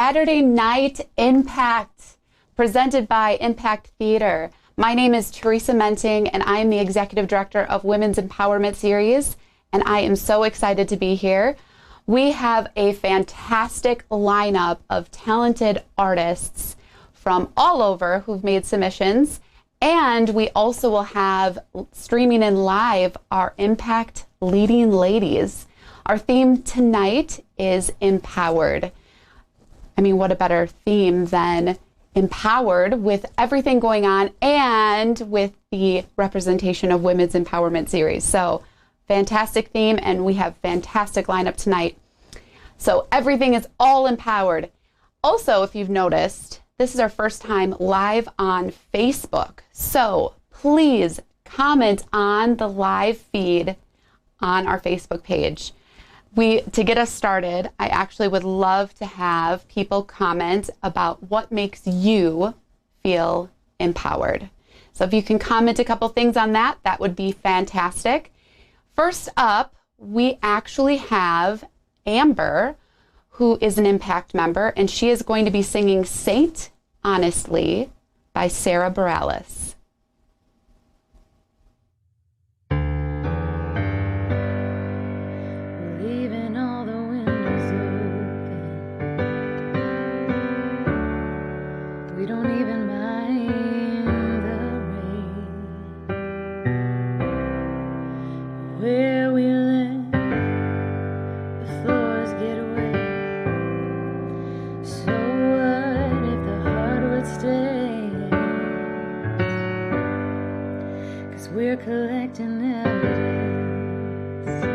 Saturday Night Impact, presented by Impact Theater. My name is Theresa Menting, and I am the Executive Director of Women's Empowerment Series, and I am so excited to be here. We have a fantastic lineup of talented artists from all over who've made submissions, and we also will have streaming in live our Impact Leading Ladies. Our theme tonight is Empowered. I mean, what a better theme than empowered with everything going on and with the representation of Women's Empowerment Series. So fantastic theme, and we have fantastic lineup tonight. So everything is all empowered. Also, if you've noticed, this is our first time live on Facebook. So please comment on the live feed on our Facebook page. To get us started, I actually would love to have people comment about what makes you feel empowered. So if you can comment a couple things on that, that would be fantastic. First up, we actually have Amber, who is an Impact member, and she is going to be singing Saint Honestly by Sarah Bareilles. We're collecting evidence of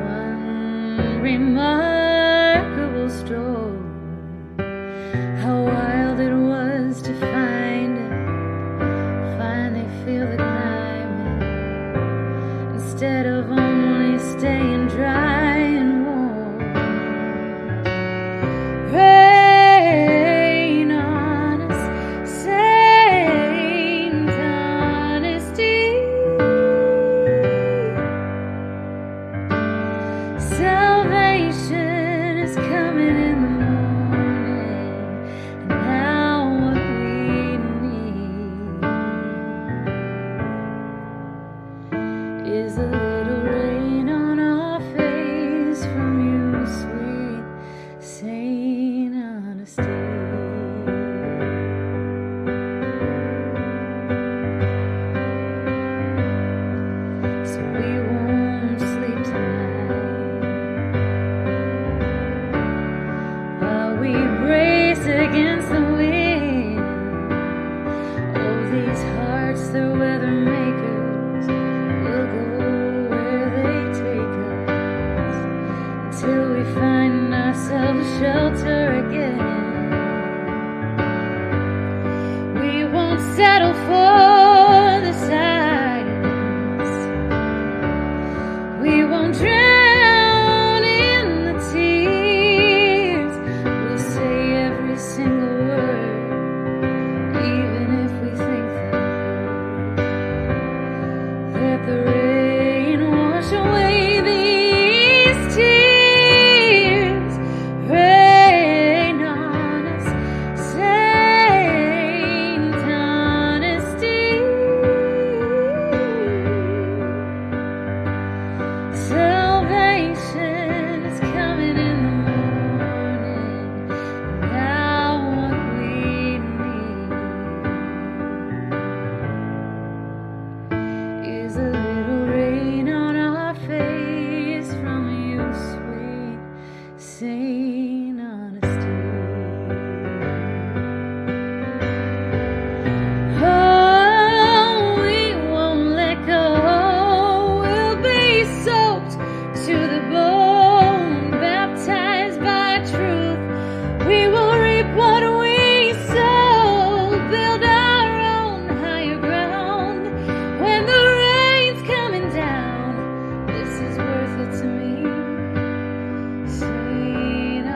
one remarkable story. How wild it was to find it, finally feel the climate, instead of only staying dry and warm. Rain on us, salvation is coming in the morning, and now what we need is a little rain on our face from you, sweet Saint Honesty. So we won't sleep tonight. We brace against the wind. Oh, these hearts, they're weather makers. We'll go where they take us until we find ourselves shelter again. We won't settle for the silence. We won't drown in the tears. We'll say every single word, even if we think that the rain wash away these tears. Rain on us, Saint Honesty. Salvation is coming in the morning. Now what we need is a little rain on our face from you, sweet Saint Honesty. Oh, we won't let go. We'll be soaked to the bone, baptized by truth. We will reap what we sow, build our own higher ground. When the rain's coming down, this is worth it to me. Saint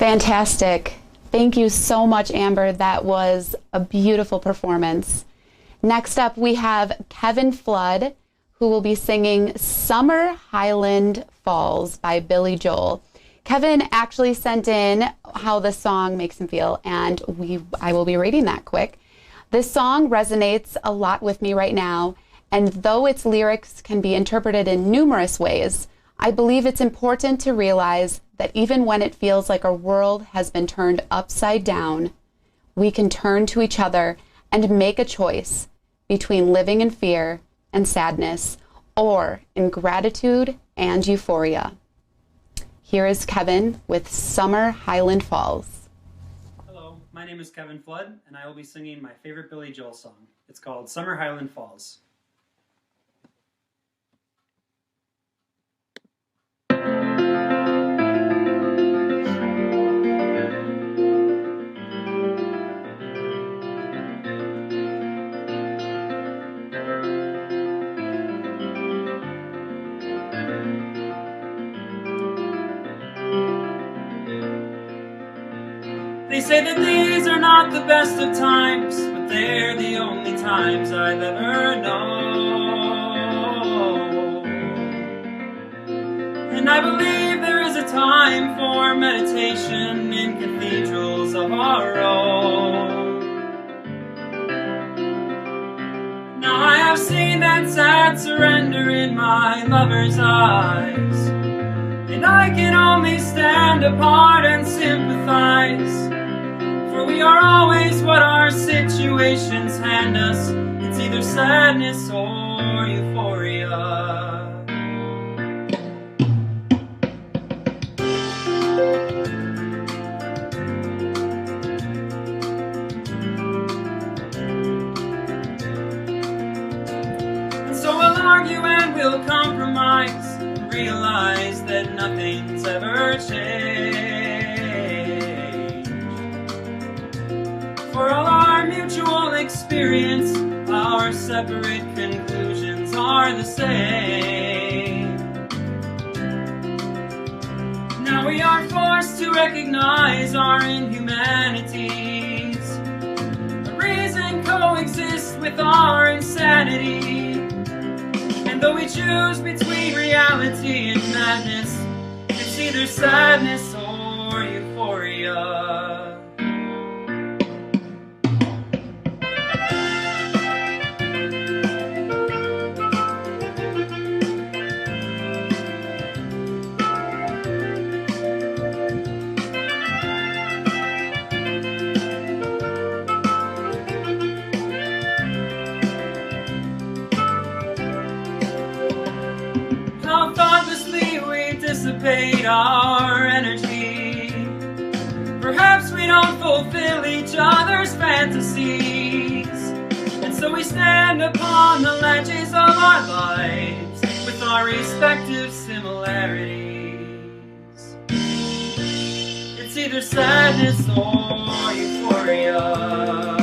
Fantastic. Thank you so much, Amber. That was a beautiful performance. Next up, we have Kevin Flood, who will be singing Summer Highland Falls by Billy Joel. Kevin actually sent in how the song makes him feel, and I will be reading that quick. This song resonates a lot with me right now, and though its lyrics can be interpreted in numerous ways, I believe it's important to realize that even when it feels like our world has been turned upside down, we can turn to each other and make a choice between living in fear and sadness, or in gratitude and euphoria. Here is Kevin with Summer Highland Falls. Hello, my name is Kevin Flood, and I will be singing my favorite Billy Joel song. It's called Summer Highland Falls. They say that these are not the best of times, but they're the only times I've ever known. And I believe there is a time for meditation in cathedrals of our own. Now I have seen that sad surrender in my lover's eyes, and I can only stand apart and sympathize. For we are always what our situations hand us. It's either sadness or euphoria. And so we'll argue and we'll compromise, realize that nothing's ever changed. For all our mutual experience, our separate conclusions are the same. Now we are forced to recognize our inhumanities. A reason coexists with our insanity. And though we choose between reality and madness, it's either sadness or euphoria. How thoughtlessly we dissipate our energy. Perhaps we don't fulfill each other's fantasies, and so we stand upon the ledges of our lives with our respective similarities. It's either sadness or euphoria.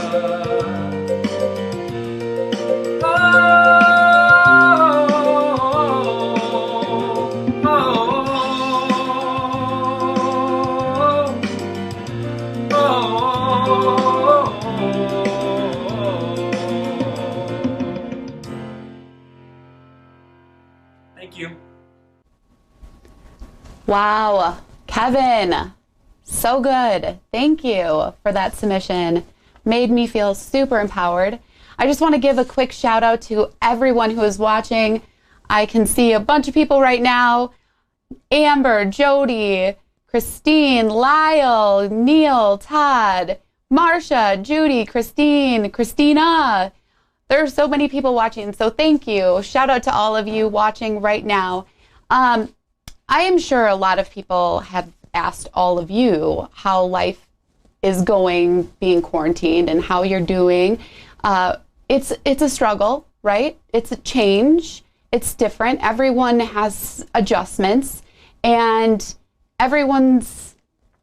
Thank you. Wow, Kevin, so good. Thank you for that submission. Made me feel super empowered. I just want to give a quick shout out to everyone who is watching. I can see a bunch of people right now. Amber, Jody, Christine, Lyle, Neil, Todd, Marsha, Judy, Christine, Christina. There are so many people watching, so thank you. Shout out to all of you watching right now. I am sure a lot of people have asked all of you how life is going being quarantined and how you're doing. It's a struggle, right? It's a change. It's different. Everyone has adjustments, and everyone's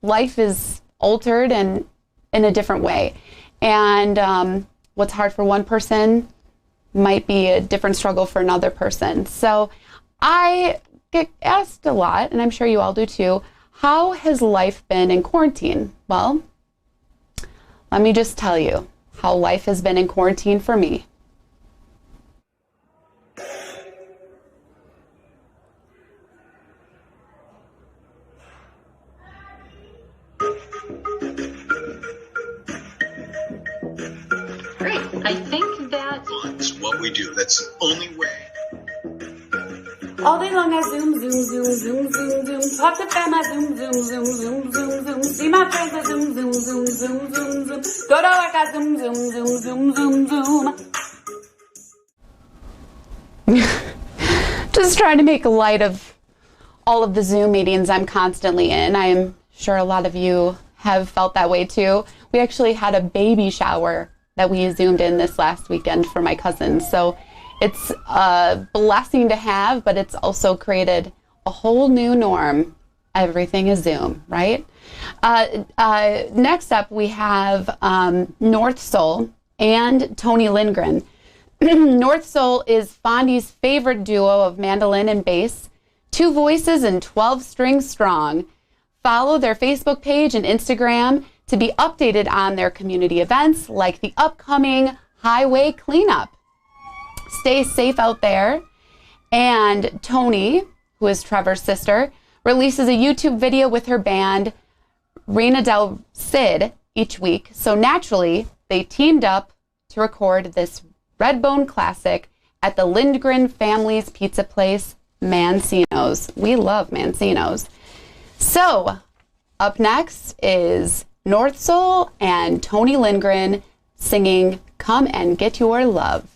life is altered and in a different way. And what's hard for one person might be a different struggle for another person. So I get asked a lot, and I'm sure you all do too, How has life been in quarantine? Well, let me just tell you how life has been in quarantine for me. Great. I think that's what we do. That's the only way. All day long I zoom, zoom, zoom, zoom, zoom, zoom. Talk to fam, I zoom, zoom, zoom, zoom, zoom, zoom. See my friends, I zoom, zoom, zoom, zoom, zoom, zoom. Go to work, I zoom, zoom, zoom, zoom, zoom, zoom. Just trying to make light of all of the Zoom meetings I'm constantly in. I am sure a lot of you have felt that way too. We actually had a baby shower that we Zoomed in this last weekend for my cousins. So it's a blessing to have, but it's also created a whole new norm. Everything is Zoom, right? Next up, we have North Soul and Tony Lindgren. North Soul is Fondy's favorite duo of mandolin and bass, 2 voices and 12 strings strong. Follow their Facebook page and Instagram to be updated on their community events like the upcoming highway cleanup. Stay safe out there. And Tony, who is Trevor's sister, releases a YouTube video with her band Reina del Cid each week. So naturally, they teamed up to record this Redbone classic at the Lindgren family's pizza place, Mancino's. We love Mancino's. So up next is North Soul and Tony Lindgren singing Come and Get Your Love.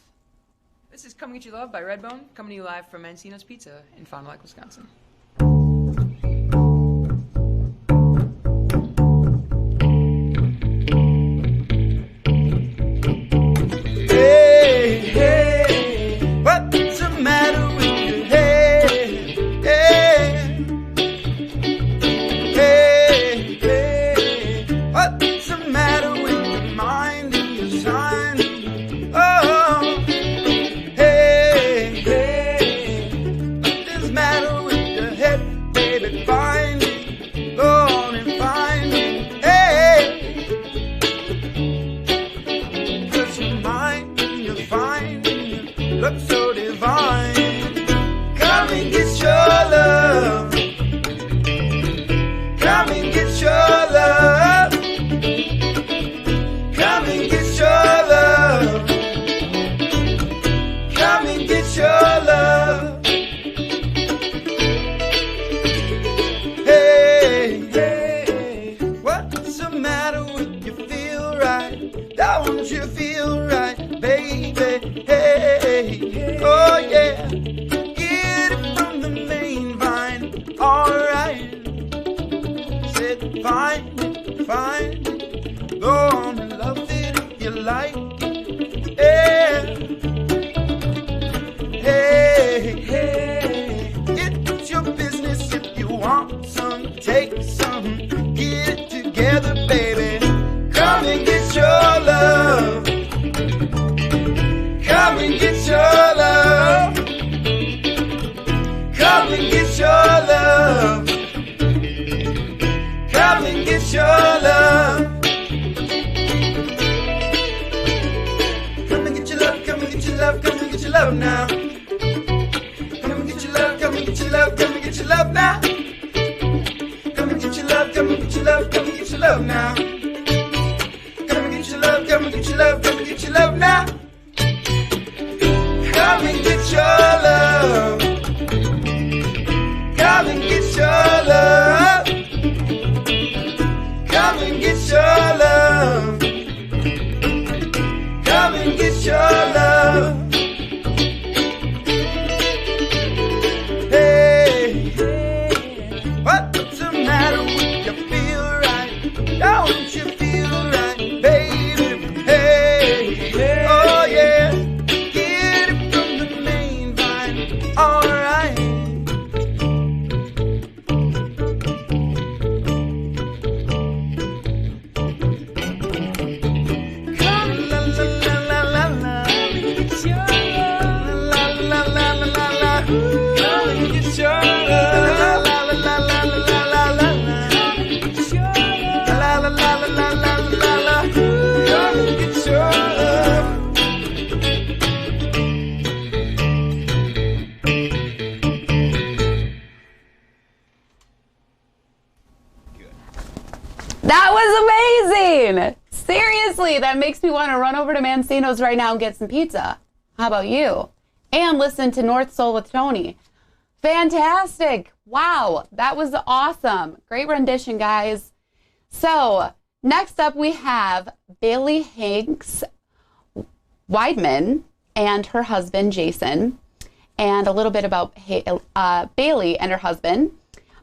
This is Come Get Your Love by Redbone, coming to you live from Mancino's Pizza in Fond du Lac, Wisconsin. Hey, hey, what's the matter with your head? Hey, hey, hey, what's the matter with your mind and your sign? Oh, hey, hey, what's the matter with your head, baby? Find it, go on and find it. Hey, 'cause your mind and your fine look so divine. Come and get your love. Come and get your love. Come and get your love. Come and get your love. Hey, hey, what's the matter with you? Feel right? Don't you feel right, baby? Hey, oh yeah. Get it from the main vine. Alright. Said find it. Go on and love it if you like. Yeah. Hey, hey. It's your business if you want some. Take some. Get it together, baby. Come and get your love. Come and get your love. Come and get your love. Come and get your love. Come and get your love, come and get your love, come and get your love now. Come and get your love, come and get your love, come and get your love now. Come and get your love, come and get your love, come and get your love now. Come and get your love, come and get your love, come and get your love now. Come and get your love. Come and get your love. Come and get your love. Come and get your love. Hey, what's the matter with you? Feel right? Don't you feel right, baby? Hey, oh. insane. Seriously, that makes me want to run over to Mancino's right now and get some pizza. How about you? And listen to North Soul with Tony. Fantastic. Wow, that was awesome. Great rendition, guys. So next up we have Bailey Hanks Weidman and her husband, Jason, and a little bit about Bailey and her husband.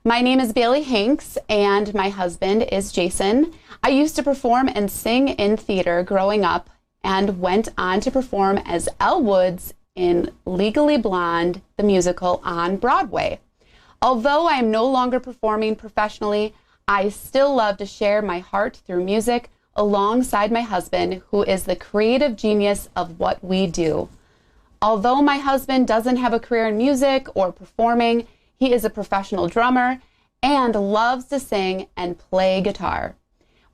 My name is Bailey Hanks, and my husband is Jason. I used to perform and sing in theater growing up and went on to perform as Elle Woods in Legally Blonde, the musical on Broadway. Although I am no longer performing professionally, I still love to share my heart through music alongside my husband, who is the creative genius of what we do. Although my husband doesn't have a career in music or performing, he is a professional drummer and loves to sing and play guitar.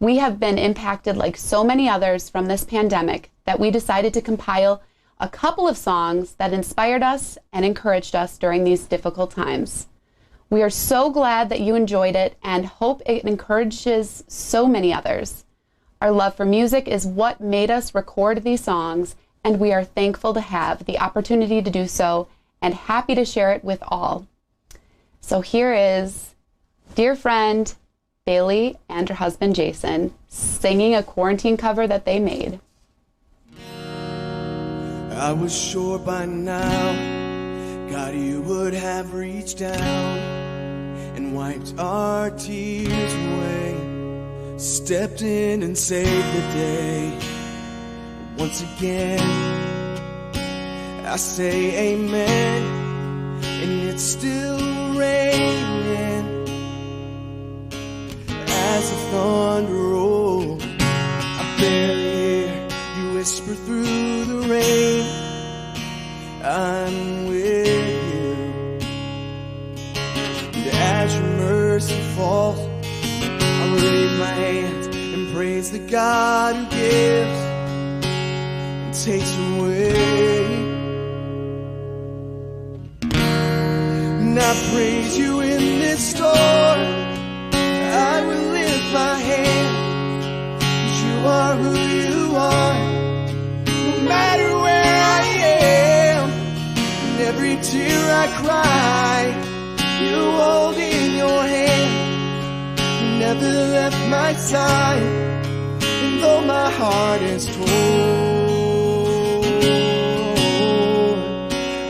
We have been impacted like so many others from this pandemic that we decided to compile a couple of songs that inspired us and encouraged us during these difficult times. We are so glad that you enjoyed it and hope it encourages so many others. Our love for music is what made us record these songs, and we are thankful to have the opportunity to do so and happy to share it with all. So here is dear friend Bailey and her husband Jason singing a quarantine cover that they made. I was sure by now, God, you would have reached down and wiped our tears away, stepped in and saved the day. Once again, I say amen, and it's still raining as the thunder rolls. I barely hear you whisper through the rain, I'm with you. And as your mercy falls, I'll raise my hands and praise the God who gives and takes away. And I praise you in this storm. I will lift my hand, 'cause you are who you are. No matter where I am, and every tear I cry, you hold in your hand. You never left my side, and though my heart is torn,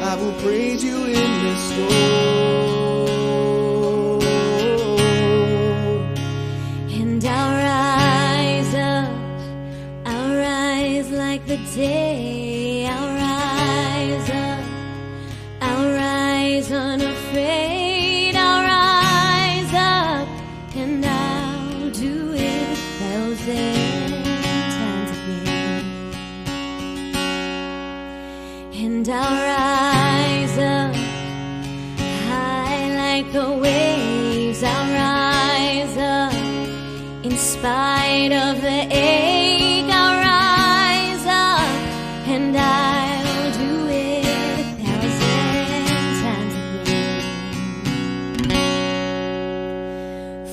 I will praise you in this storm. And I'll rise like the day. I'll rise up, I'll rise unafraid. I'll rise up, and I'll do it 1,000 times again. And I'll rise up high like the waves. I'll rise up in spite of the ache. I'll rise up, and I'll do it 1,000 times again.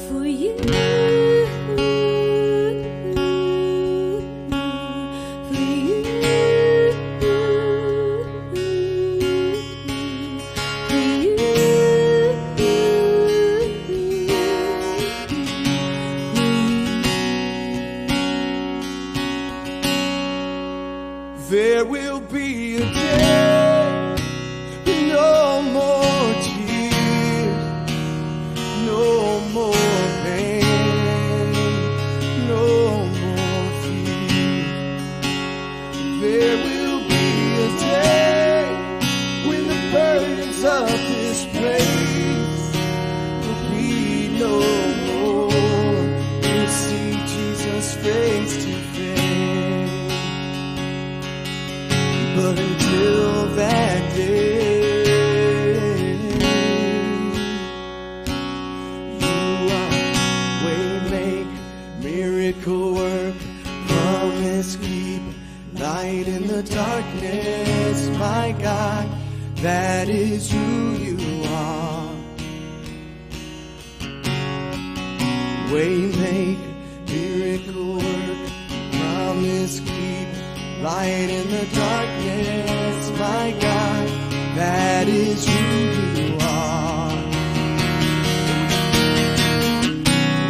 For you, for you, There will be a day with no more tears, no more pain, no more fear. There will be a day when the burdens of this place will be no more. We'll see Jesus face to face. But until that day, you are waymaker, miracle work, promise keep, light in the darkness, my God, that is who you are. Waymaker, miracle work, light in the darkness, my God, that is who you are.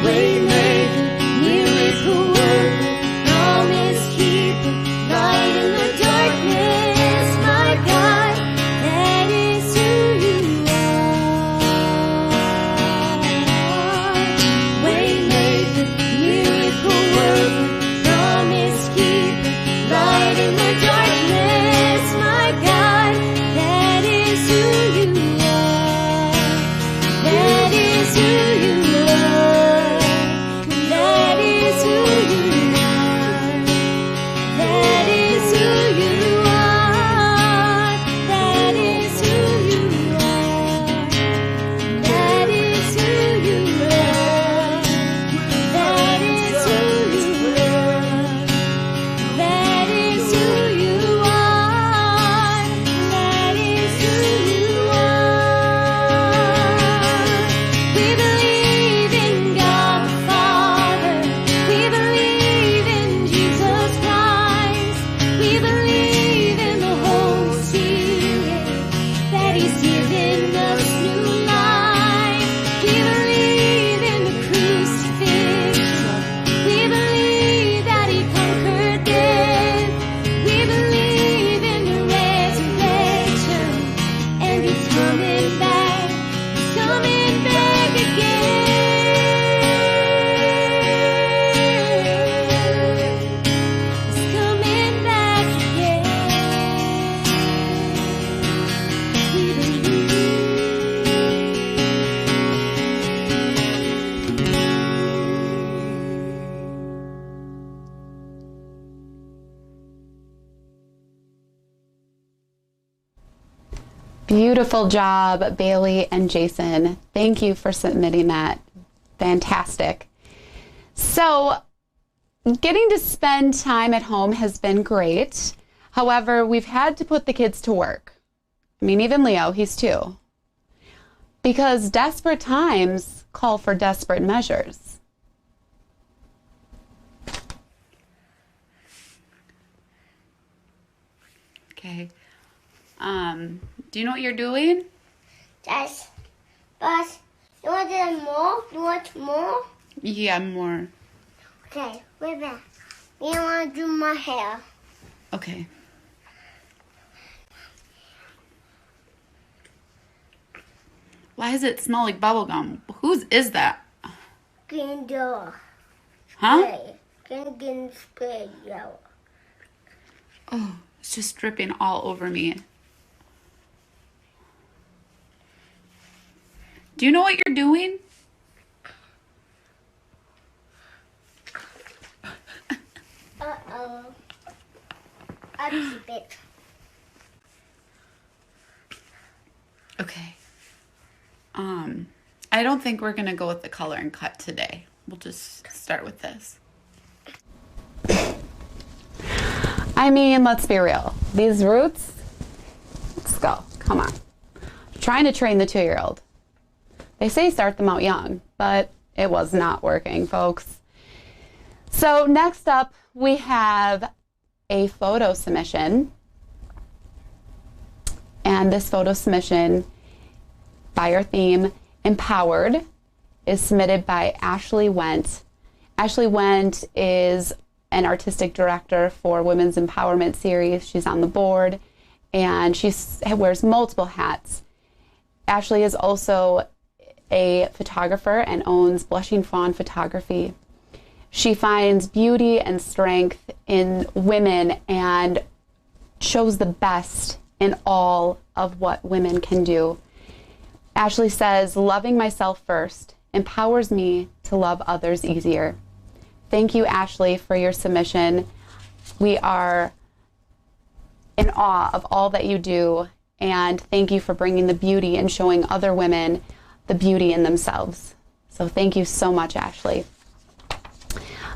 Waymaker, miracle worker, promise keeper, light in the darkness, my God, that is who you are. Waymaker, miracle worker, promise keeper, light in the darkness, my God, that is who you are. That is who you are. That is who you are. That is who you are. That is who you are. That is who you are. That is who you are. That is who you are. That is who you are. We believe in God the Father. We believe in Jesus Christ. We believe in the Holy Spirit, that He's given us new life. We believe in the crucifixion. We believe that He conquered death. We believe in the resurrection, and He's coming back. He's coming back again. He's coming back again. We Beautiful job, Bailey and Jason. Thank you for submitting that. Fantastic. So, getting to spend time at home has been great. However, we've had to put the kids to work. I mean, even Leo, he's 2. Because desperate times call for desperate measures. Okay. Do you know what you're doing? Yes, but you want it more? You want more? Yeah, more. Okay, wait back. You want to do my hair? Okay. Why does it smell like bubble gum? Whose is that? Green door. Huh? Green spray yellow. Oh, it's just dripping all over me. Do you know what you're doing? Uh-oh. I keep it. Okay. I don't think we're gonna go with the color and cut today. We'll just start with this. I mean, let's be real. These roots, let's go. Come on. I'm trying to train the 2-year-old. They say start them out young, but it was not working, folks. So next up, we have a photo submission. And this photo submission by our theme, Empowered, is submitted by Ashley Went. Ashley Went is an artistic director for Women's Empowerment Series. She's on the board, and she wears multiple hats. Ashley is also a photographer and owns Blushing Fawn Photography. She finds beauty and strength in women and shows the best in all of what women can do. Ashley says, loving myself first empowers me to love others easier. Thank you, Ashley, for your submission. We are in awe of all that you do, and thank you for bringing the beauty and showing other women the beauty in themselves. So thank you so much, Ashley.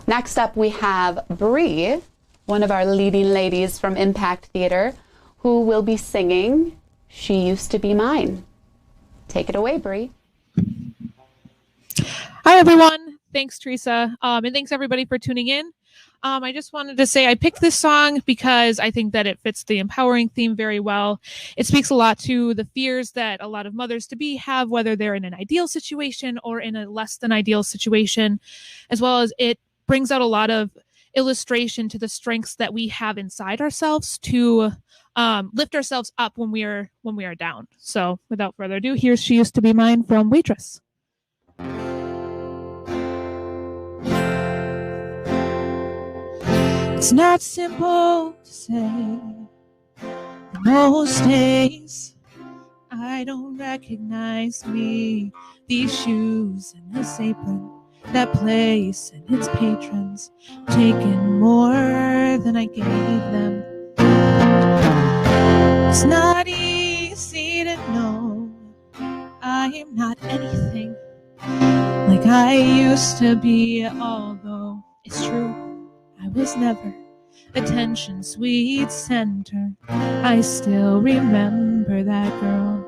Next up, we have Bree, one of our leading ladies from Impact Theater, who will be singing She Used to Be Mine. Take it away, Bree. Hi, everyone. Thanks, Theresa. And thanks, everybody, for tuning in. I just wanted to say I picked this song because I think that it fits the empowering theme very well. It speaks a lot to the fears that a lot of mothers-to-be have, whether they're in an ideal situation or in a less than ideal situation, as well as it brings out a lot of illustration to the strengths that we have inside ourselves to lift ourselves up when we are down. So without further ado, here's She Used to Be Mine from Waitress. It's not simple to say. Most days I don't recognize me. These shoes and this apron, that place and its patrons, taking more than I gave them. It's not easy to know I am not anything like I used to be, although it's true I was never attention sweet center. I still remember that girl.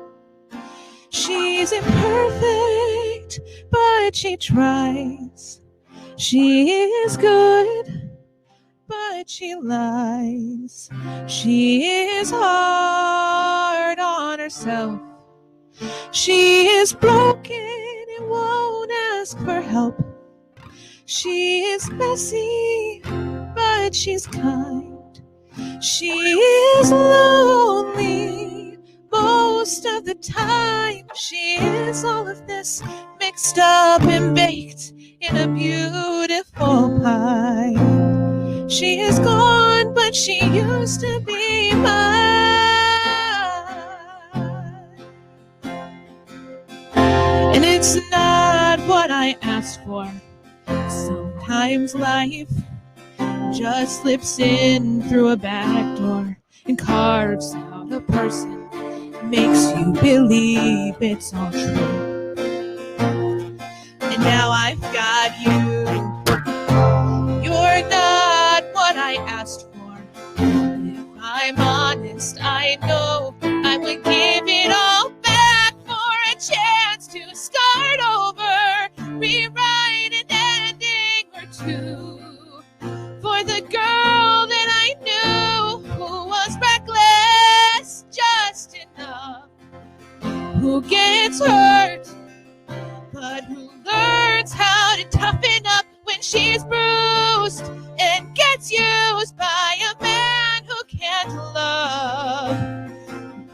She's imperfect, but she tries. She is good, but she lies. She is hard on herself. She is broken and won't ask for help. She is messy, but she's kind. She is lonely most of the time. She is all of this mixed up and baked in a beautiful pie. She is gone, but she used to be mine. And it's not what I asked for. Sometimes life just slips in through a back door and carves out a person, makes you believe it's all true. And now I've got you. You're not what I asked for. If I'm honest, I know I would give it all back for a chance to start over, rewrite an ending or two. For the girl that I knew who was reckless just enough, who gets hurt, but who learns how to toughen up when she's bruised and gets used by a man who can't love.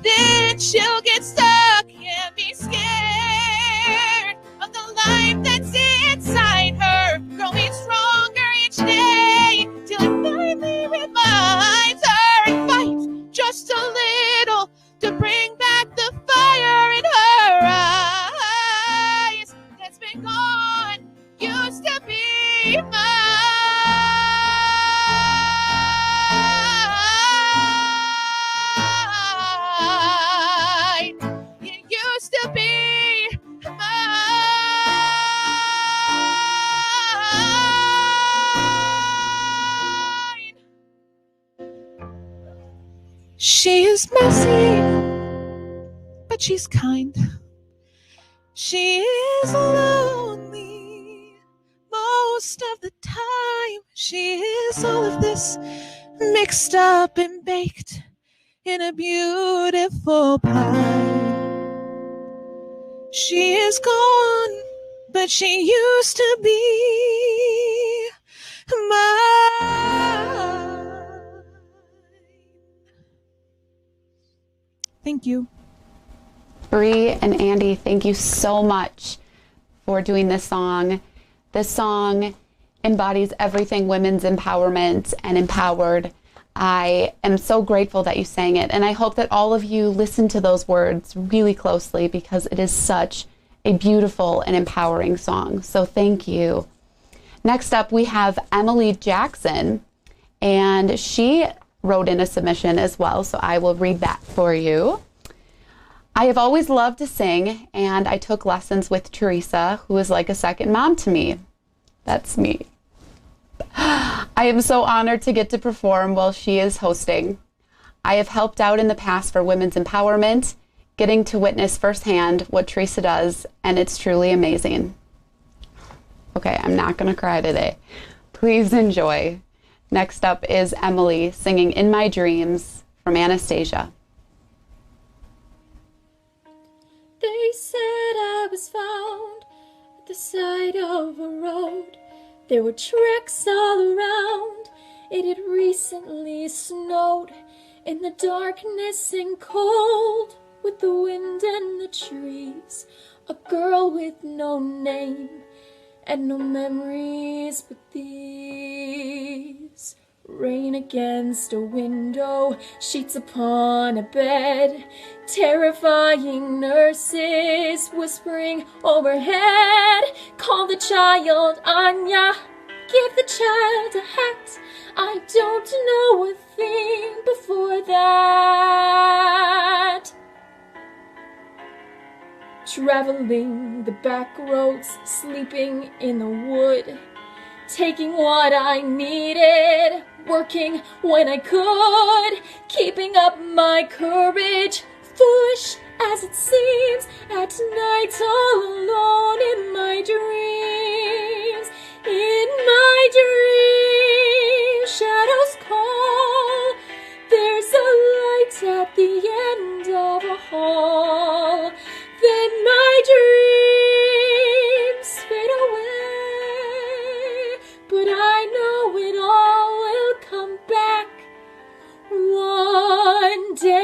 Then she'll get stuck and be scared of the life that's inside her, growing stronger each day till it finally reminds her and fight just a little to bring back the fire in her eyes that's been gone, used to be mine. It used to be mine. She is messy, but she's kind. She is lonely most of the time. She is all of this mixed up and baked in a beautiful pie. She is gone, but she used to be mine. Thank you. Bree and Andy, thank you so much for doing this song. This song embodies everything women's empowerment and empowered. I am so grateful that you sang it, and I hope that all of you listen to those words really closely because it is such a beautiful and empowering song. So thank you. Next up, we have Emily Jackson, and she wrote in a submission as well, so I will read that for you. I have always loved to sing, and I took lessons with Theresa, who is like a second mom to me. That's me. I am so honored to get to perform while she is hosting. I have helped out in the past for women's empowerment, getting to witness firsthand what Theresa does, and it's truly amazing. Okay, I'm not going to cry today. Please enjoy. Next up is Emily singing In My Dreams from Anastasia. They said I was found at the side of a road. There were tracks all around. It had recently snowed in the darkness and cold, with the wind and the trees. A girl with no name and no memories but these. Rain against a window, sheets upon a bed, terrifying nurses whispering overhead. Call the child Anya, give the child a hat. I don't know a thing before that. Traveling the back roads, sleeping in the wood, taking what I needed, working when I could, keeping up my courage, foolish as it seems, at night all alone in my dreams. In my dreams, shadows call, there's a light at the end of a hall. Then my dreams fade away, but I know it all will come back one day.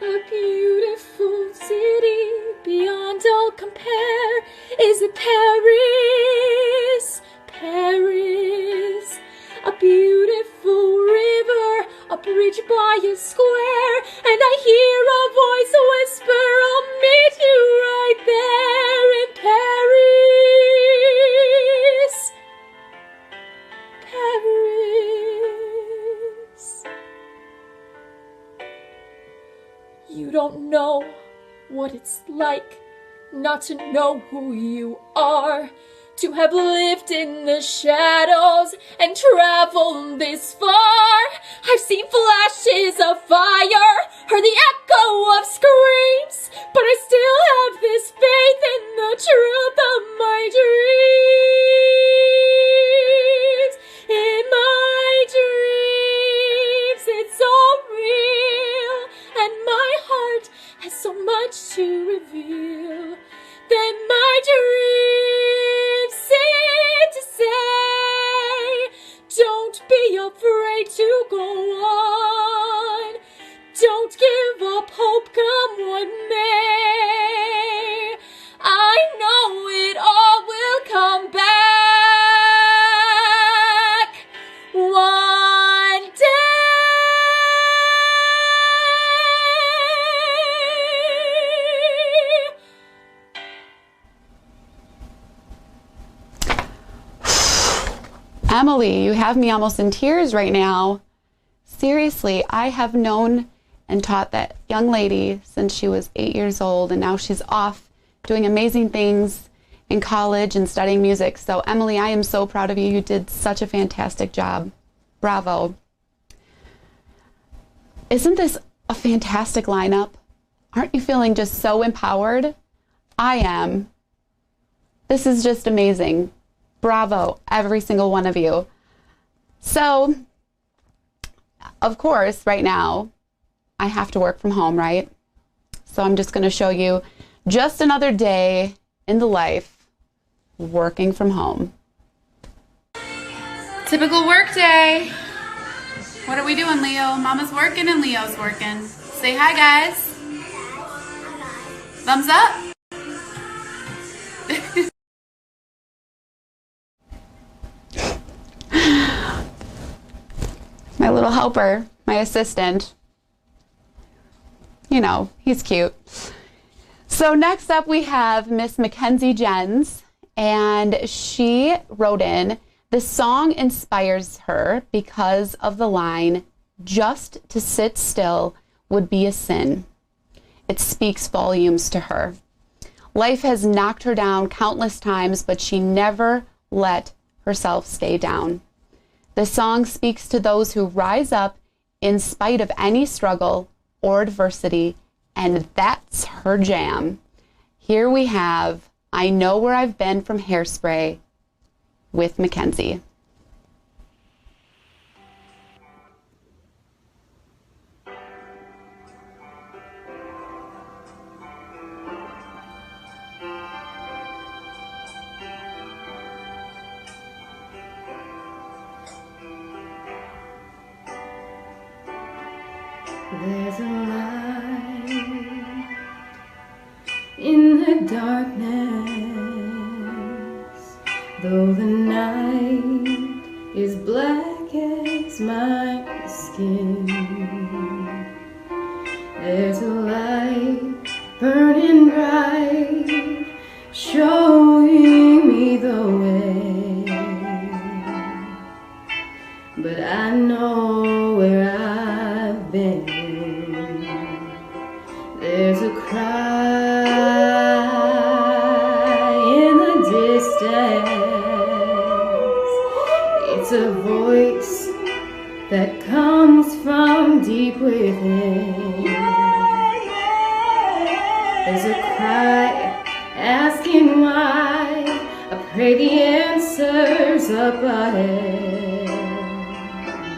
A beautiful city beyond all compare. Is it Paris? Paris. A beautiful river, a bridge by a square, and I hear a voice whisper, I'll meet you right there in Paris. Paris. You don't know what it's like not to know who you are, to have lived in the shadows and traveled this far. I've seen flashes of fire, heard the echo of screams, but I still have this faith in the truth of my dreams. In my dreams, it's all real, and my heart has so much to reveal. Then my dreams seem to say, don't be afraid to go on. Don't give up hope, come what may. I know it all will come back one day. Emily, you have me almost in tears right now. Seriously, I have known and taught that young lady since she was 8 years old, and now she's off doing amazing things in college and studying music. So Emily, I am so proud of you. You did such a fantastic job. Bravo. Isn't this a fantastic lineup? Aren't you feeling just so empowered? I am. This is just amazing. Bravo, every single one of you. So, of course, right now, I have to work from home, right? So I'm just going to show you just another day in the life working from home. Typical work day. What are we doing, Leo? Mama's working and Leo's working. Say hi, guys. Thumbs up. My little helper, my assistant. You know, he's cute. So next up we have Miss Mackenzie Jens, and she wrote in, the song inspires her because of the line, just to sit still would be a sin. It speaks volumes to her. Life has knocked her down countless times, but she never let herself stay down. The song speaks to those who rise up in spite of any struggle or adversity, and that's her jam. Here we have I Know Where I've Been from Hairspray. with Mackenzie. There's a light in the darkness, though the night is black as my skin. There's a light burning bright, showing me the way, but I know where I've been. There's a cry in the distance. It's a voice that comes from deep within. There's a cry asking why. I pray the answer's up ahead.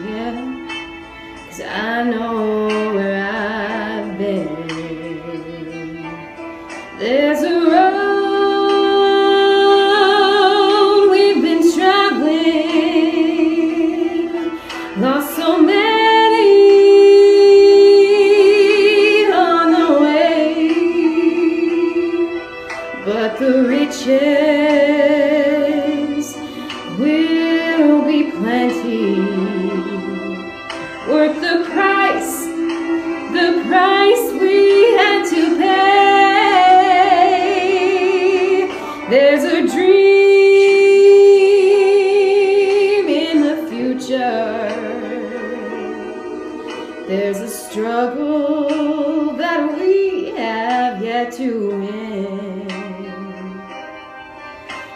Yeah, 'cause I know where I've been. There's a road we've been traveling, lost so many on the way, but the riches will be plenty, worth the price we had to pay. There's a dream in the future. There's a struggle that we have yet to win.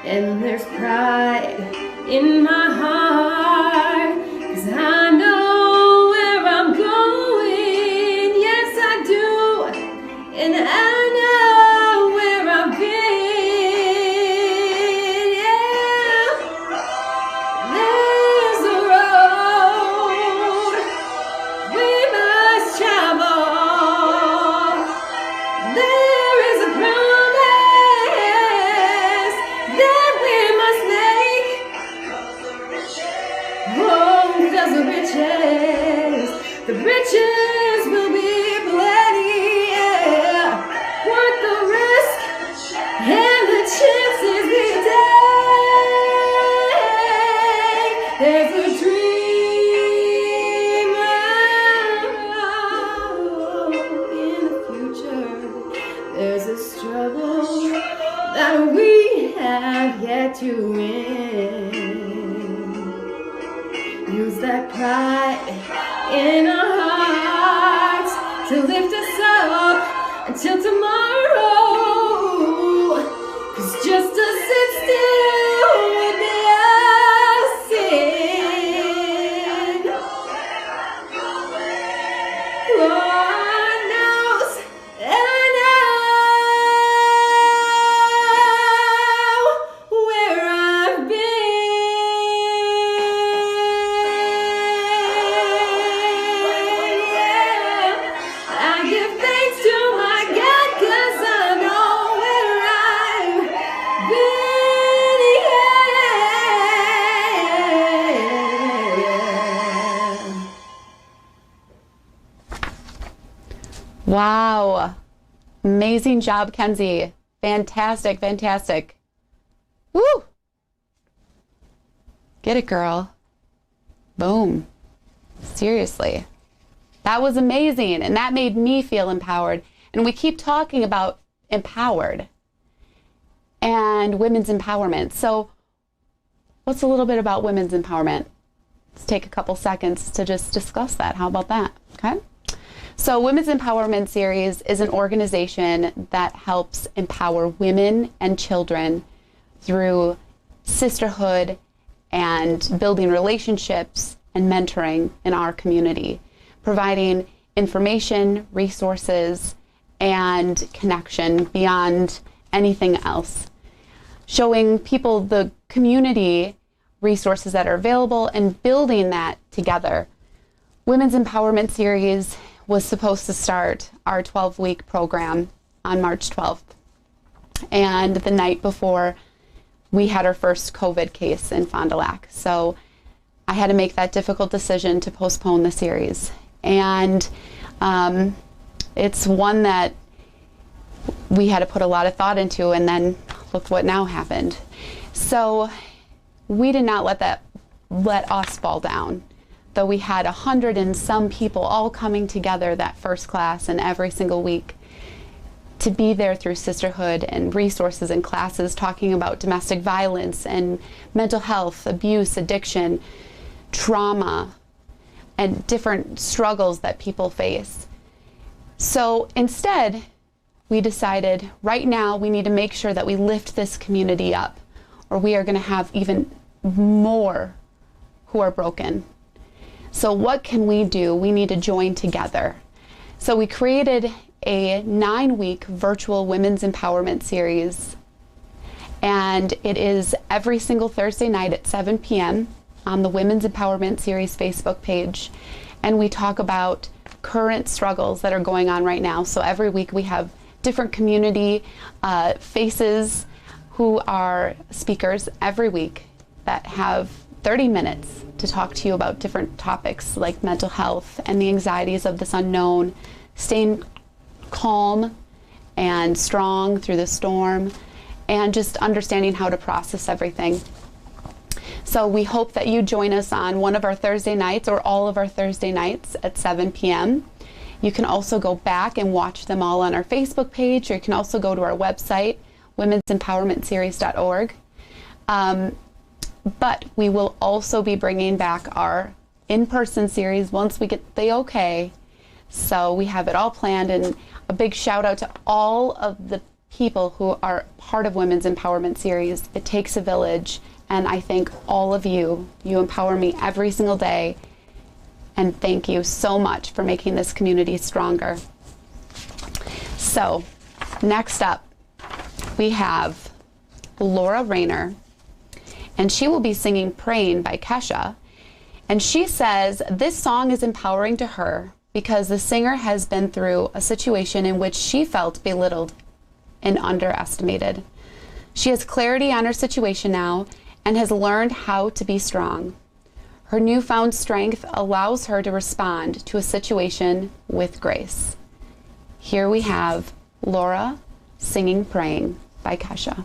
And there's pride in my heart, 'cause I know where I'm going. Yes, I do. And I know where I've been. Yeah. There's a road we must travel. There is a promise that we must make. Oh, 'cause the riches will be plenty, yeah. Worth the risk and the chances we take. There's a dream in the future. There's a struggle that we have yet to win. Use that pride in our hearts to lift us up until tomorrow. 'Cause just to sit still would be a sin. Lord knows I know where I've been. Yeah. I give thanks to my God, 'cause I know where I've been. Yeah. Wow. Amazing job, Kenzie. Fantastic, fantastic. Woo! Get it, girl. Boom. Seriously. That was amazing, and that made me feel empowered. And we keep talking about empowered and women's empowerment. So what's a little bit about women's empowerment? Let's take a couple seconds to just discuss that. How about that? Okay. So Women's Empowerment Series is an organization that helps empower women and children through sisterhood and building relationships and mentoring in our community, providing information, resources, and connection beyond anything else, showing people the community resources that are available and building that together. Women's Empowerment Series was supposed to start our 12-week program on March 12th. And the night before, we had our first COVID case in Fond du Lac. So I had to make that difficult decision to postpone the series. And it's one that we had to put a lot of thought into, and then look what now happened. So we did not let us fall down. Though we had 100 and some people all coming together that first class and every single week to be there through sisterhood and resources and classes talking about domestic violence and mental health, abuse, addiction, trauma, and different struggles that people face. So instead, we decided right now we need to make sure that we lift this community up, or we are going to have even more who are broken. So what can we do? We need to join together. So we created a 9-week virtual Women's Empowerment Series, and it is every single Thursday night at 7 p.m. on the Women's Empowerment Series Facebook page, and we talk about current struggles that are going on right now. So every week we have different community faces who are speakers every week that have 30 minutes to talk to you about different topics like mental health and the anxieties of this unknown, staying calm and strong through the storm, and just understanding how to process everything. So we hope that you join us on one of our Thursday nights or all of our Thursday nights at 7 p.m. You can also go back and watch them all on our Facebook page, or you can also go to our website, women'sempowermentseries.org. But we will also be bringing back our in-person series once we get the okay. So we have it all planned, and a big shout out to all of the people who are part of Women's Empowerment Series. It takes a village, and I thank all of you. You empower me every single day, and thank you so much for making this community stronger. So next up, we have Laura Rayner, and she will be singing Praying by Kesha. And she says this song is empowering to her because the singer has been through a situation in which she felt belittled and underestimated. She has clarity on her situation now and has learned how to be strong. Her newfound strength allows her to respond to a situation with grace. Here we have Laura singing Praying by Kesha.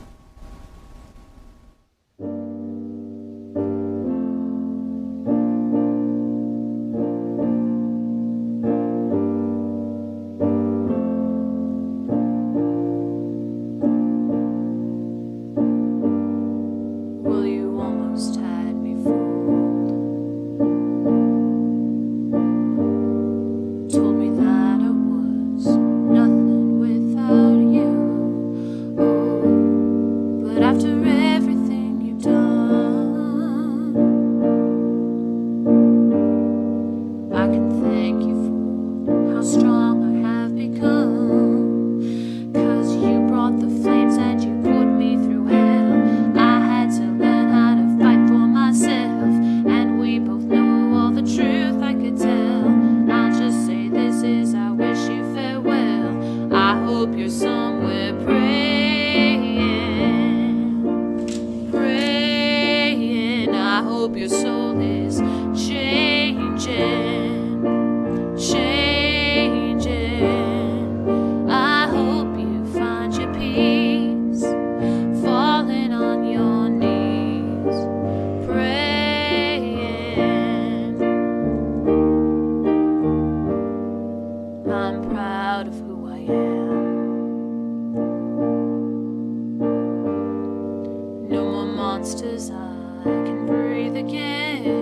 monsters, I can breathe again.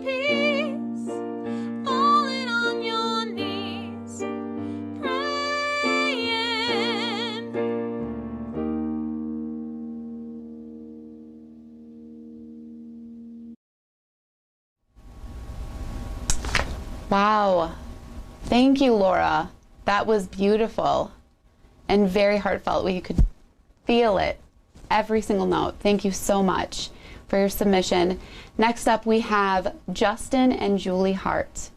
peace, falling on your knees, praying. Wow. Thank you, Laura. That was beautiful and very heartfelt. You could feel it, every single note. Thank you so much for your submission. Next up, we have Justin and Julie Hart.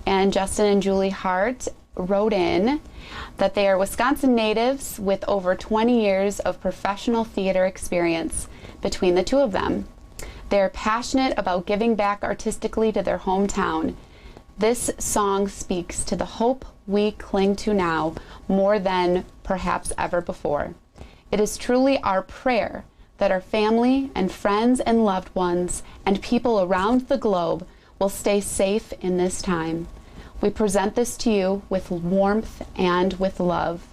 And Justin and Julie Hart wrote in that they are Wisconsin natives with over 20 years of professional theater experience between the two of them. They are passionate about giving back artistically to their hometown. This song speaks to the hope we cling to now more than perhaps ever before. It is truly our prayer that our family and friends and loved ones and people around the globe will stay safe in this time. We present this to you with warmth and with love.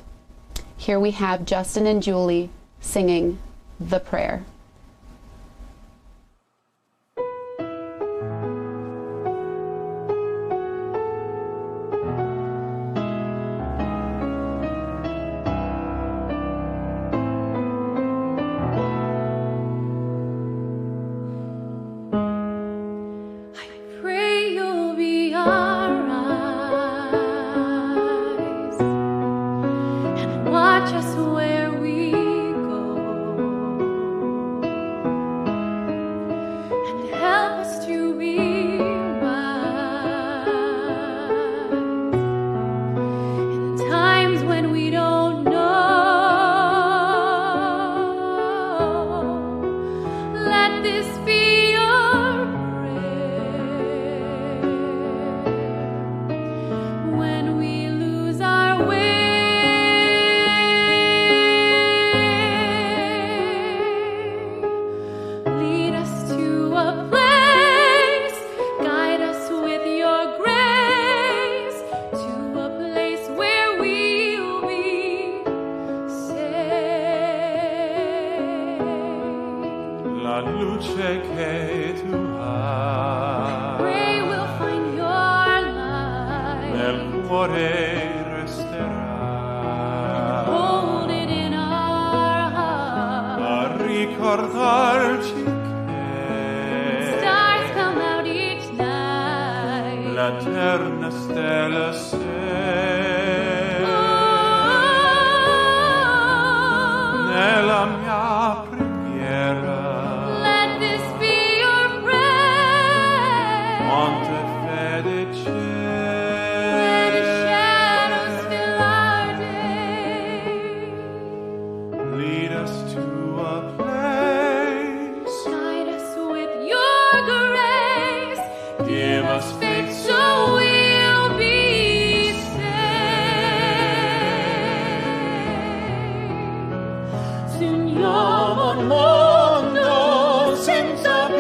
Here we have Justin and Julie singing the prayer. Pray you'll be our eyes and watch us where we go, and help us to be wise in times when we don't know. Let this be your when we lose our way. Lead us to a place, guide us with your grace, to a place where we'll be safe. La luce che tu hai Pray we'll find your light. nel cuore resterà Hold it in our heart. a ricordarci che Stars come out each night. l'eterna stella sei nella mia preghiera. Let this be your prayer. Quanta fede Where the c'è, shadows fill our day. lead us to a place, Guide us with your grace. give us faith So we'll be safe. Sogniamo un mondo senza più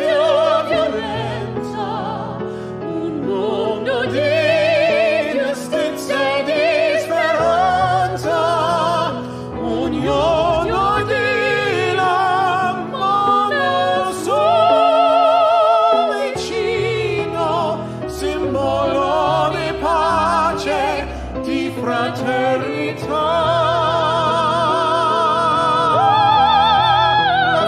violenza, un mondo di giustizia e di speranza, ognuno di l'amore suo vicino, simbolo di pace, di fraternità. La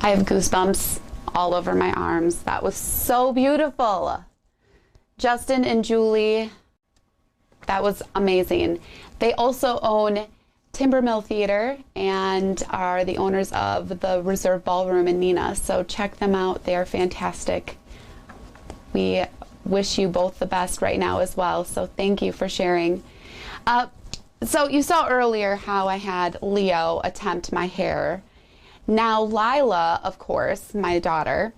I have goosebumps all over my arms. That was so beautiful. Justin and Julie, that was amazing. They also own Timbermill Theater and are the owners of the Reserve Ballroom in Neenah. So check them out. They are fantastic. We wish you both the best right now as well. So thank you for sharing. So you saw earlier how I had Leo attempt my hair. Now Lila, of course, my daughter,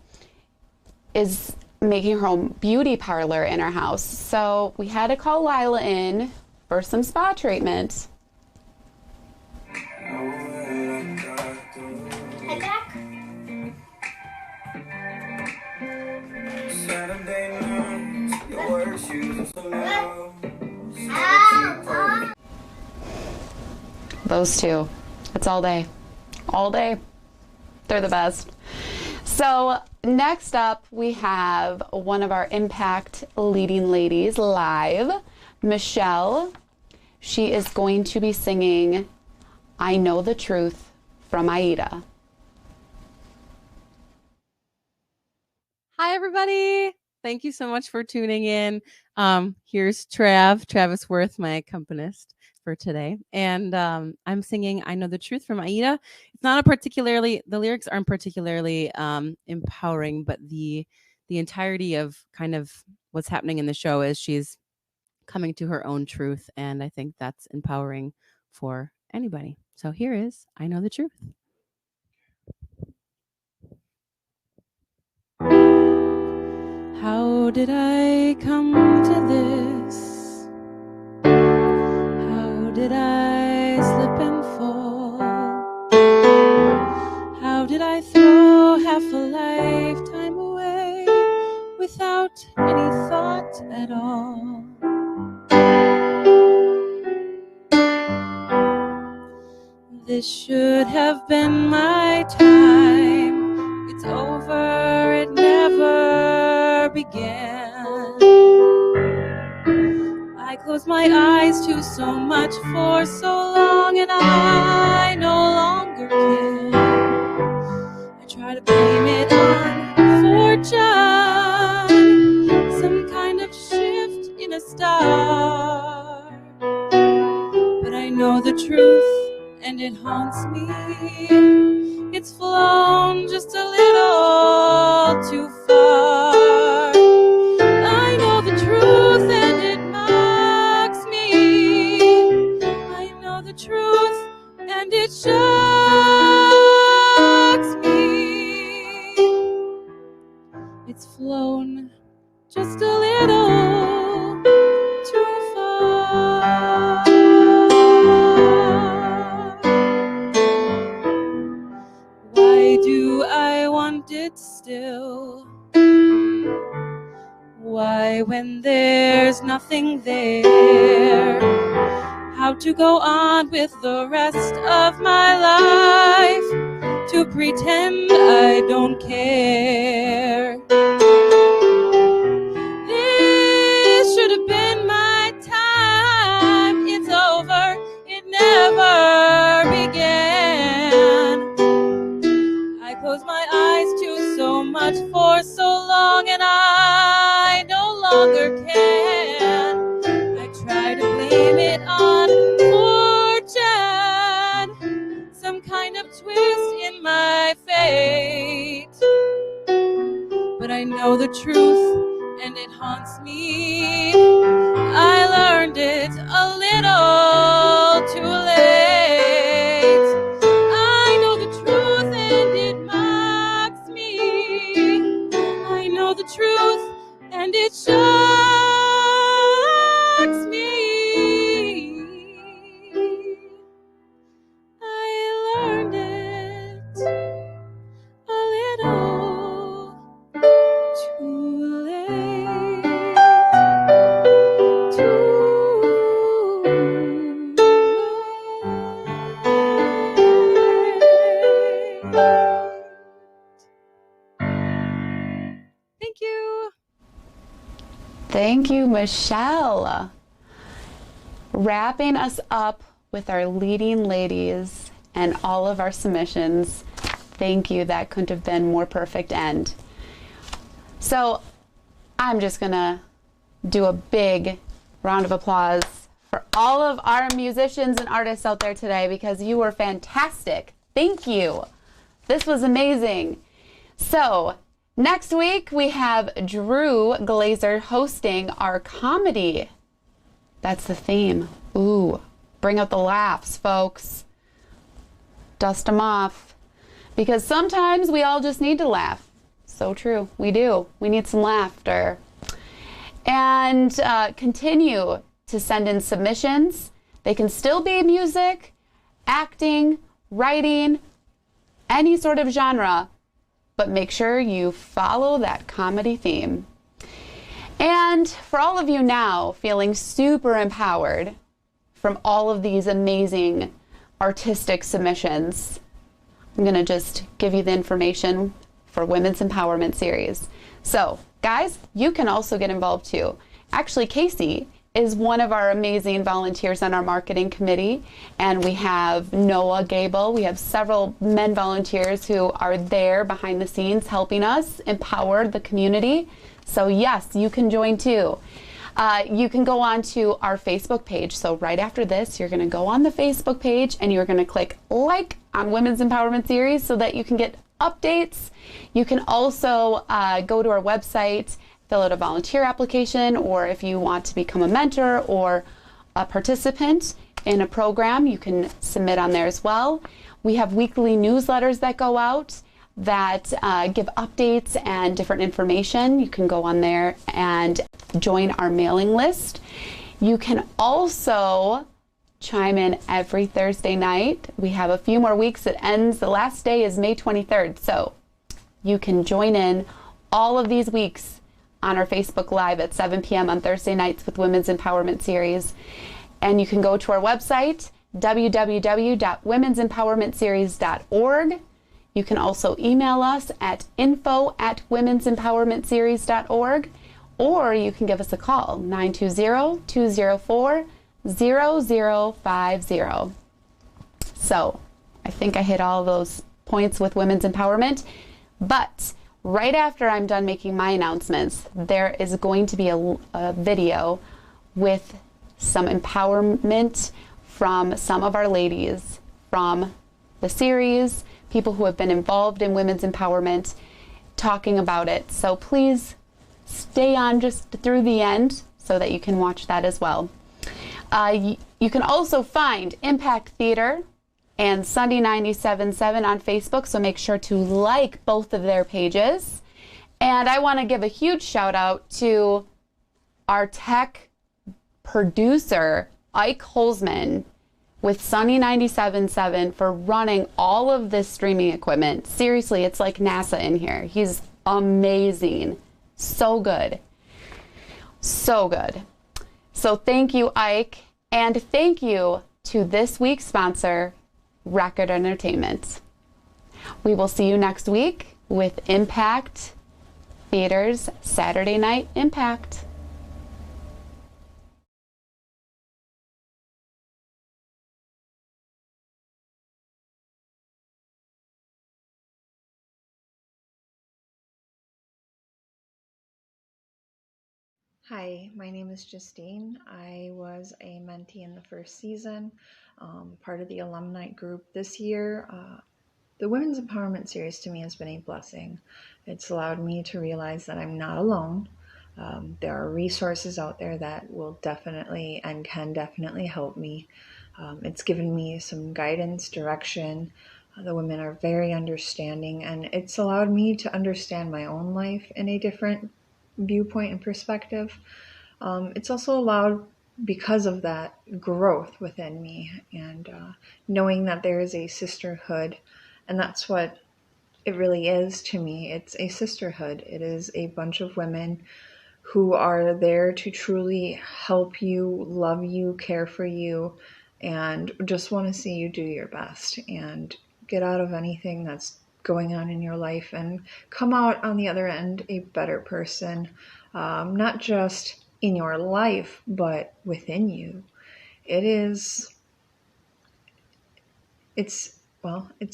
is making her own beauty parlor in our house. So we had to call Lila in for some spa treatment. Head back. Saturday night, your work shoes so low. Those two. It's all day. All day. They're the best. So next up, we have one of our Impact leading ladies live, Michelle. She is going to be singing I Know the Truth from Aida. Hi, everybody. Thank you so much for tuning in. Here's Travis Worth, my accompanist for today. And I'm singing I Know the Truth from Aida. It's not the lyrics aren't particularly empowering, but the entirety of kind of what's happening in the show is she's coming to her own truth. And I think that's empowering for anybody. So here is I Know the Truth. How did I come to this? How did I slip and fall? How did I throw half a lifetime away without any thought at all? This should have been my time. It's over, it never began. I closed my eyes to so much for so long, and I no longer can. I try to blame it on fortune, some kind of shift in a star. But I know the truth, and it haunts me. It's flown just a little too far. I know the truth and it mocks me. I know the truth and it shocks me. It's flown just a little too far. Why do I want it still? Why, when there's nothing there? How to go on with the rest of my life? To pretend I don't care. This should have been my time. It's over, it never began. I closed my eyes to so much for so long, and I no longer can. I try to blame it on fortune, some kind of twist in my fate. But I know the truth, and it haunts me. I learned it a little too late. I know the truth, and it mocks me. I know the truth, and it shocks me. I learned it a little too late. Thank you. Thank you, Michelle. Wrapping us up with our leading ladies and all of our submissions. thank you. That couldn't have been more perfect end. So I'm just going to do a big round of applause for all of our musicians and artists out there today, because you were fantastic. Thank you. This was amazing. So next week we have Drew Glazer hosting our comedy. That's the theme. Ooh, bring out the laughs, folks. Dust them off. Because sometimes we all just need to laugh. So true. We do. We need some laughter. And continue to send in submissions. They can still be music, acting, writing, any sort of genre, but make sure you follow that comedy theme. And for all of you now feeling super empowered from all of these amazing artistic submissions, I'm going to just give you the information for Women's Empowerment Series. So, guys, you can also get involved too. Actually, Casey is one of our amazing volunteers on our marketing committee, and we have Noah Gable. We have several men volunteers who are there behind the scenes helping us empower the community. So yes, you can join too. You can go on to our Facebook page. So right after this, you're going to go on the Facebook page and you're going to click like on Women's Empowerment Series so that you can get updates. You can also go to our website, fill out a volunteer application, or if you want to become a mentor or a participant in a program, you can submit on there as well. We have weekly newsletters that go out that give updates and different information. You can go on there and join our mailing list. You can also chime in every Thursday night. We have a few more weeks. It ends, the last day is May 23rd. So you can join in all of these weeks on our Facebook Live at 7 p.m. on Thursday nights with Women's Empowerment Series. And you can go to our website, www.women'sempowermentseries.org. You can also email us at info@women'sempowermentseries.org, or you can give us a call, 920-204-0050. So I think I hit all those points with women's empowerment, but right after I'm done making my announcements, there is going to be a video with some empowerment from some of our ladies from the series, people who have been involved in women's empowerment, talking about it. So please stay on just through the end so that you can watch that as well. You can also find Impact Theater and Sunday 97.7 on Facebook, so make sure to like both of their pages. And I want to give a huge shout out to our tech producer, Ike Holzmann, with Sunny 97.7 for running all of this streaming equipment. Seriously, it's like NASA in here. He's amazing. So good. So good. So thank you, Ike. And thank you to this week's sponsor, Record Entertainment. We will see you next week with Impact Theater's Saturday Night Impact. Hi, my name is Justine. I was a mentee in the first season, part of the alumni group this year. The Women's Empowerment Series to me has been a blessing. It's allowed me to realize that I'm not alone. There are resources out there that will definitely and can definitely help me. It's given me some guidance, direction. The women are very understanding, and it's allowed me to understand my own life in a different viewpoint and perspective. It's also allowed, because of that, growth within me, and knowing that there is a sisterhood, and that's what it really is to me. It's a sisterhood. It is a bunch of women who are there to truly help you, love you, care for you, and just want to see you do your best and get out of anything that's going on in your life and come out on the other end a better person, not just in your life, but within you. It's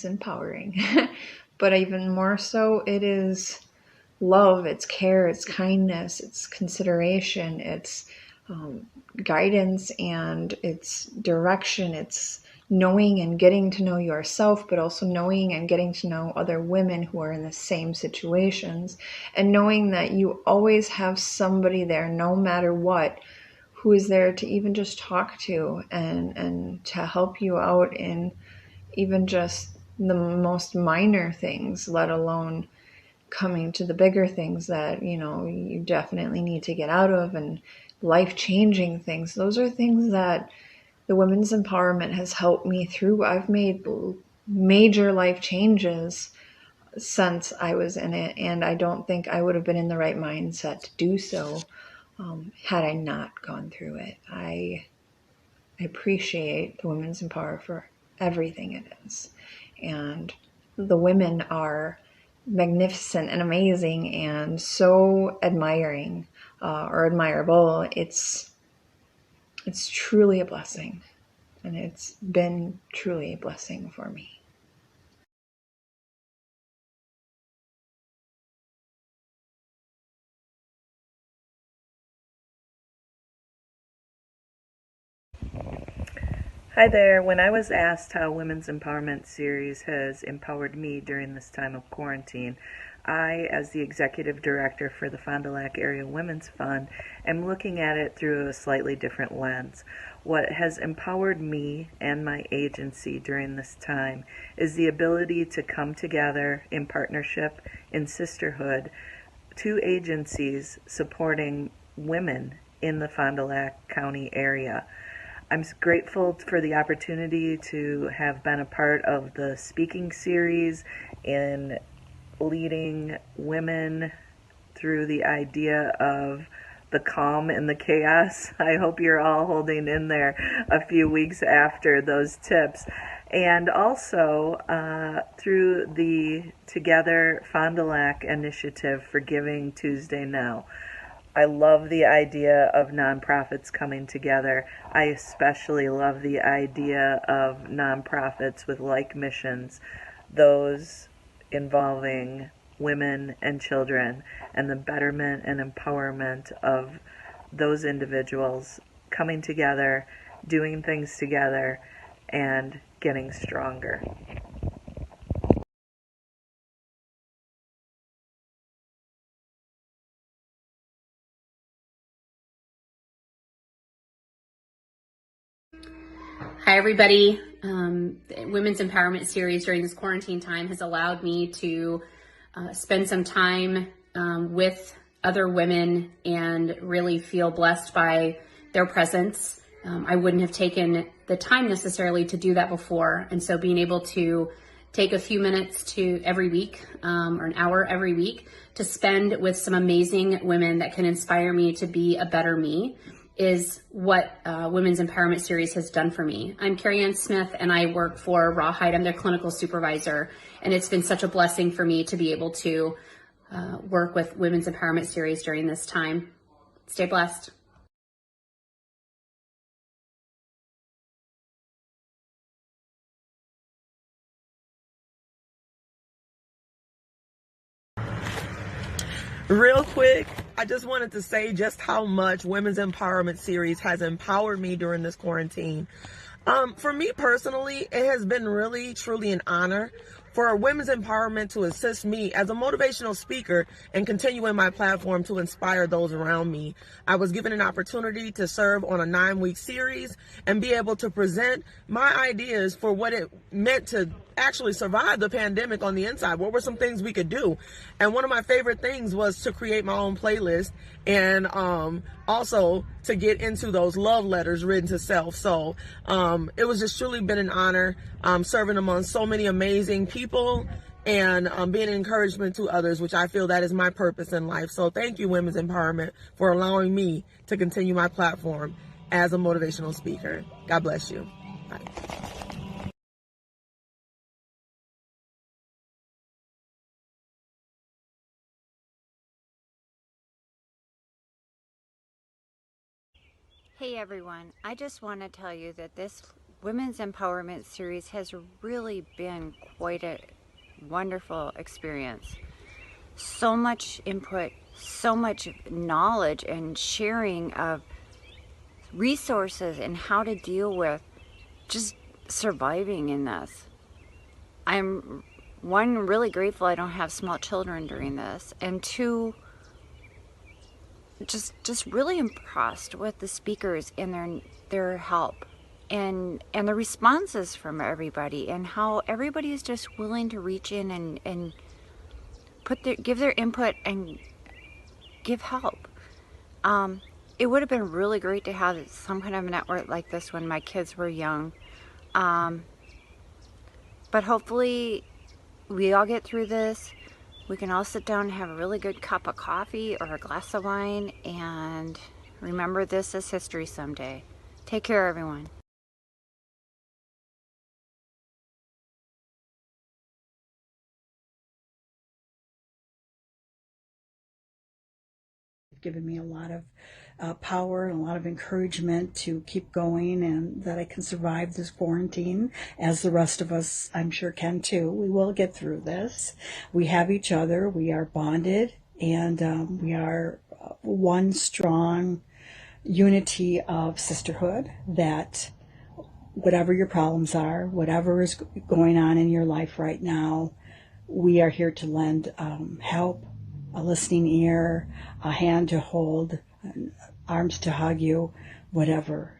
empowering. but even more so, it is love, it's care, it's kindness, it's consideration, it's guidance, and it's direction. It's knowing and getting to know yourself, but also knowing and getting to know other women who are in the same situations, and knowing that you always have somebody there, no matter what, who is there to even just talk to and to help you out in even just the most minor things, let alone coming to the bigger things that, you know, you definitely need to get out of, and life-changing things. Those are things that the women's empowerment has helped me through. I've made major life changes since I was in it, and I don't think I would have been in the right mindset to do so had I not gone through it. I appreciate the Women's Empower for everything it is. And the women are magnificent and amazing and so admiring or admirable. It's truly a blessing, and it's been truly a blessing for me. Hi there. When I was asked how Women's Empowerment Series has empowered me during this time of quarantine, I, as the Executive Director for the Fond du Lac Area Women's Fund, am looking at it through a slightly different lens. What has empowered me and my agency during this time is the ability to come together in partnership, in sisterhood, two agencies supporting women in the Fond du Lac County area. I'm grateful for the opportunity to have been a part of the speaking series in leading women through the idea of the calm and the chaos. I hope you're all holding in there a few weeks after those tips. And also through the Together Fond du Lac initiative for Giving Tuesday Now. I love the idea of nonprofits coming together. I especially love the idea of nonprofits with like missions, those involving women and children, and the betterment and empowerment of those individuals coming together, doing things together, and getting stronger. Hi, everybody. The Women's Empowerment Series during this quarantine time has allowed me to spend some time with other women and really feel blessed by their presence. I wouldn't have taken the time necessarily to do that before. And so being able to take a few minutes to every week or an hour every week to spend with some amazing women that can inspire me to be a better me is what Women's Empowerment Series has done for me. I'm Carrie Ann Smith, and I work for Rawhide. I'm their clinical supervisor, and it's been such a blessing for me to be able to work with Women's Empowerment Series during this time. Stay blessed. Real quick, I just wanted to say just how much Women's Empowerment Series has empowered me during this quarantine. For me personally, it has been really, truly an honor for Women's Empowerment to assist me as a motivational speaker and continue in my platform to inspire those around me. I was given an opportunity to serve on a 9-week series and be able to present my ideas for what it meant to actually survive the pandemic on the inside. What were some things we could do? And one of my favorite things was to create my own playlist and also to get into those love letters written to self. So it was just truly been an honor serving among so many amazing people and being an encouragement to others, which I feel that is my purpose in life. So thank you, Women's Empowerment, for allowing me to continue my platform as a motivational speaker. God bless you. Bye. Hey everyone, I just want to tell you that this Women's Empowerment Series has really been quite a wonderful experience. So much input, so much knowledge and sharing of resources and how to deal with just surviving in this. I'm, one, really grateful I don't have small children during this, and two, just really impressed with the speakers and their help and the responses from everybody, and how everybody is just willing to reach in and give their input and give help. It would have been really great to have some kind of network like this when my kids were young. But hopefully we all get through this. We can all sit down and have a really good cup of coffee or a glass of wine and remember this as history someday. Take care, everyone. Given me a lot of power and a lot of encouragement to keep going, and that I can survive this quarantine, as the rest of us I'm sure can too. We will get through this. We have each other. We are bonded, and we are one strong unity of sisterhood, that whatever your problems are, whatever is going on in your life right now, we are here to lend help, a listening ear, a hand to hold, arms to hug you, whatever.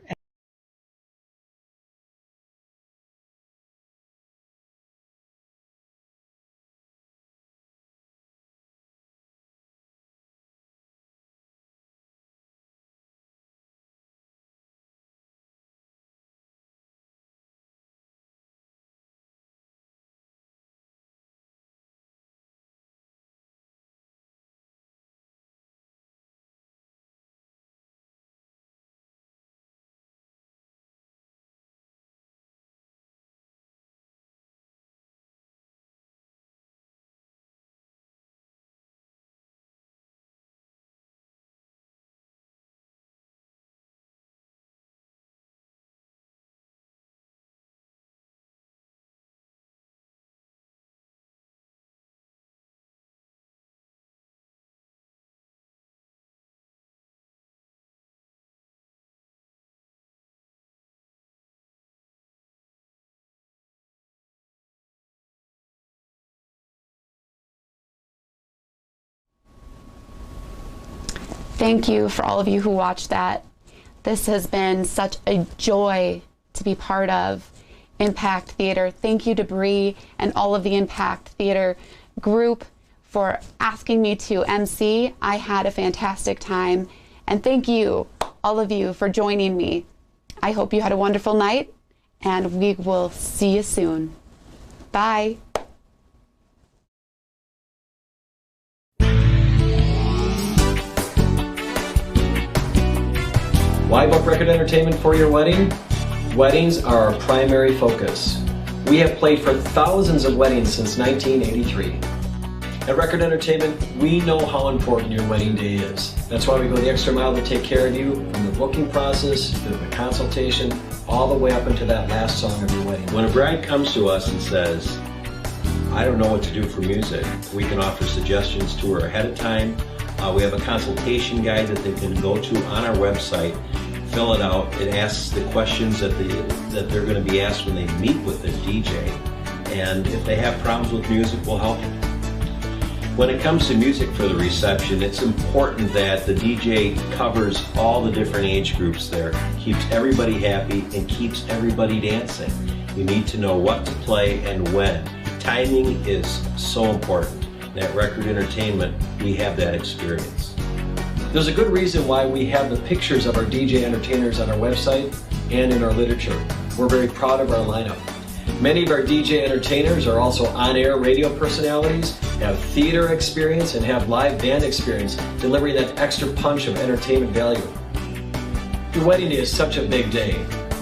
Thank you for all of you who watched that. This has been such a joy to be part of Impact Theater. Thank you to Bree and all of the Impact Theater group for asking me to MC. I had a fantastic time. And thank you, all of you, for joining me. I hope you had a wonderful night, and we will see you soon. Bye. Why book Record Entertainment for your wedding? Weddings are our primary focus. We have played for thousands of weddings since 1983. At Record Entertainment, we know how important your wedding day is. That's why we go the extra mile to take care of you, from the booking process to the consultation, all the way up into that last song of your wedding. When a bride comes to us and says, I don't know what to do for music, we can offer suggestions to her ahead of time. We have a consultation guide that they can go to on our website, fill it out. It asks the questions that they're going to be asked when they meet with the DJ. And if they have problems with music, we'll help them. When it comes to music for the reception, it's important that the DJ covers all the different age groups there, keeps everybody happy, and keeps everybody dancing. You need to know what to play and when. Timing is so important. At Record Entertainment, we have that experience. There's a good reason why we have the pictures of our DJ entertainers on our website and in our literature. We're very proud of our lineup. Many of our DJ entertainers are also on-air radio personalities, have theater experience, and have live band experience, delivering that extra punch of entertainment value. Your wedding day is such a big day.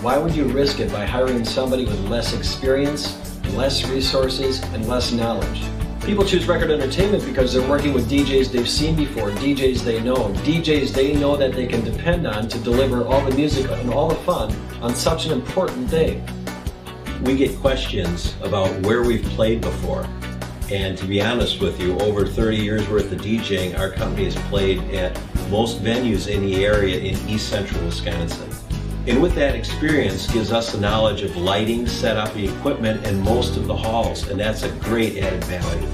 Why would you risk it by hiring somebody with less experience, less resources, and less knowledge? People choose Record Entertainment because they're working with DJs they've seen before, DJs they know that they can depend on to deliver all the music and all the fun on such an important day. We get questions about where we've played before. And to be honest with you, over 30 years worth of DJing, our company has played at most venues in the area in East Central Wisconsin. And with that experience gives us the knowledge of lighting, setup, the equipment, and most of the halls, and that's a great added value.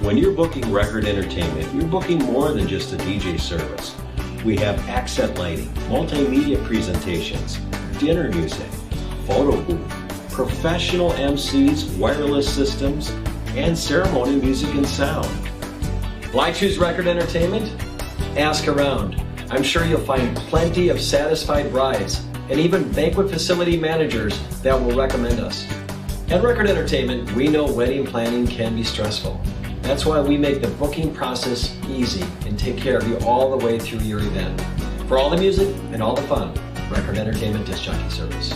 When you're booking record entertainment, you're booking more than just a DJ service. We have accent lighting, multimedia presentations, dinner music, photo booth, professional MCs, wireless systems, and ceremony music and sound. Why choose record entertainment? Ask around. I'm sure you'll find plenty of satisfied brides and even banquet facility managers that will recommend us. At Record Entertainment, we know wedding planning can be stressful. That's why we make the booking process easy and take care of you all the way through your event. For all the music and all the fun, Record Entertainment Disc Jockey Service.